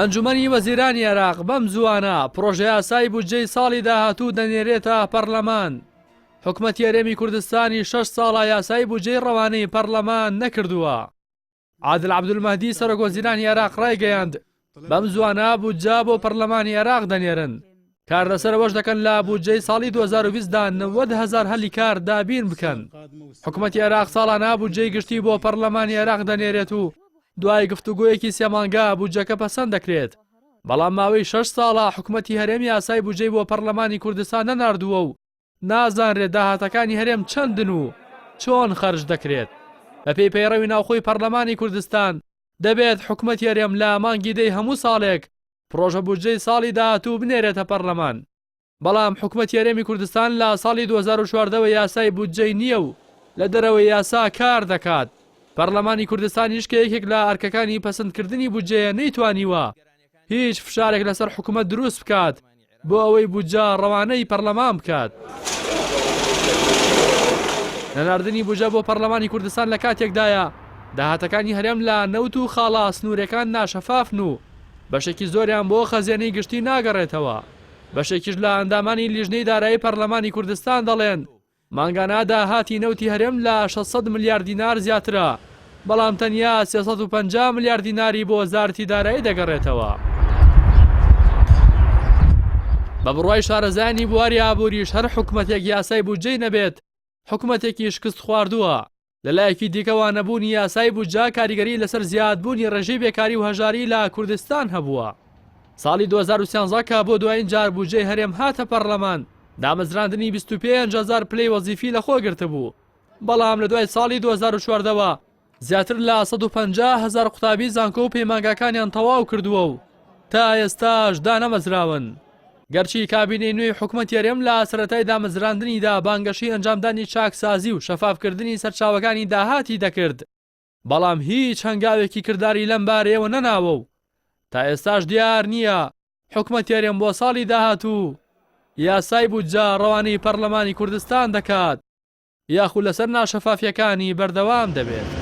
ئەنجومەنی وەزیرانی عێراق بەم زوانە پرۆژە یاسای بودجەی ساڵی داهاتوو دەنێرێتە پەرلەمان. حکومەتی هەرێمی کوردستانی 6 ساڵە یاسای بودجەی ڕەوانەی پەرلەمان نەکردووە. عادل عەبدولمەهدی سەرۆکوەزیرانی عێراق ڕایگەیاند بەم زوانە بودجە بۆ پەرلەمانی عێراق دەنێرن. کار لەسەرەوەش دەکەن لە بودجەی ساڵی 2020دا 90,000 هەلی کار دابین بکەن. حکومەتی عێراق ساڵانە بودجەی گشتی بۆ پەرلەمانی عێراق دەنێرێت و دوای گفتوگۆیەکی 3 مانگە بودجەکە پەسەند دەکرێت. بەڵام ماوەی 6 ساڵە حکومەتی هەرێمی یاسای بودجەی بۆ پەرلەمانی کوردستان نەناردووە و نازانرێت داهاتەکانی هەرێم چەندن و چۆن خەرج دەکرێت. بە پێی پەیڕەوی ناوخۆی پەرلەمانی کوردستان دەبێت حکومەتی هەرێم لە مانگی دەی هەموو ساڵێک پرۆژە بودجەی ساڵی داهاتوو بنێرێتە پەرلەمان. بەڵام حکومەتی هەرێمی کوردستان لە ساڵی 2014 یاسای بودجەی نییە و لە دەرەوەی یاسا کار دەکات. پەرلەمانی کوردستانیش کە یەکێک لە ئەرکەکانی پەسەندکردنی بودجەیە نەیتوانیوە هیچ فشارێک لەسەر حکومەت دروست بکات بۆ ئەوەی بودجە ڕەوانەی پەرلەمان بکات. نەناردنی بودجە بۆ پەرلەمانی کوردستان لە کاتێکدایە داهاتەکانی هەرێم لە نەوت و خاڵە سنوورەکان ناشەفافن و بەشێکی زۆریان بۆ خەزیێنەی گشتی ناگەڕێتەوە. بەشێکیش لە ئەندامانی لیژنەی دارایی پەرلەمانی کوردستان دەڵێن مانگانە داهاتی نەوتی هەرێم لە 600 ملیار دینار زیاترە، بەڵام تەنیا 350 ملیار دیناری بۆ وەزارەتی دارایی دەگەڕێتەوە. بە بڕوای شارەزایانی بواری ئابووریش هەر حکومەتێک یاسای بودجەی نەبێت حکومەتێکی شکست خواردووە. لەلایەکی دیکەوە نەبوونی یاسای بودجە کاریگەری لەسەر زیادبوونی ڕێژەی بێکاری و هەژاری لە کوردستان هەبووە. ساڵی 2013 کە بۆ دوایین جار بودجەی هەرێم هاتە پەرلەمان دامەزراندنی 25,000 پلەی وەزیفی لەخۆ گرتبوو. بەڵام لە دوای ساڵی 2014ەوە زیاتر لە 150,000 قوتابی زانکۆ و پەیمانگاکانیان تەواو کردووە و تا ئێستاش دانەمەزراون. گەرچی کابینەی نوێی حکومەتی هەرێم لە سەرەتای دامەزراندنیدا بانگەشی ئەنجامدانی چاکسازی و شەفافکردنی سەرچاوەکانی داهاتی دەکرد، بەڵام هیچ هەنگاوێکی کردداری لەم بارەیەوە نەناوە و تا ئێستاش دیار نییە حکومەتی هەرێم بۆ ساڵی داهاتوو یاسای بودجە ڕەوانەی پەرلەمانی کوردستان دەکات یاخود لەسەر ناشەفافیەکانی بەردەوام دەبێت.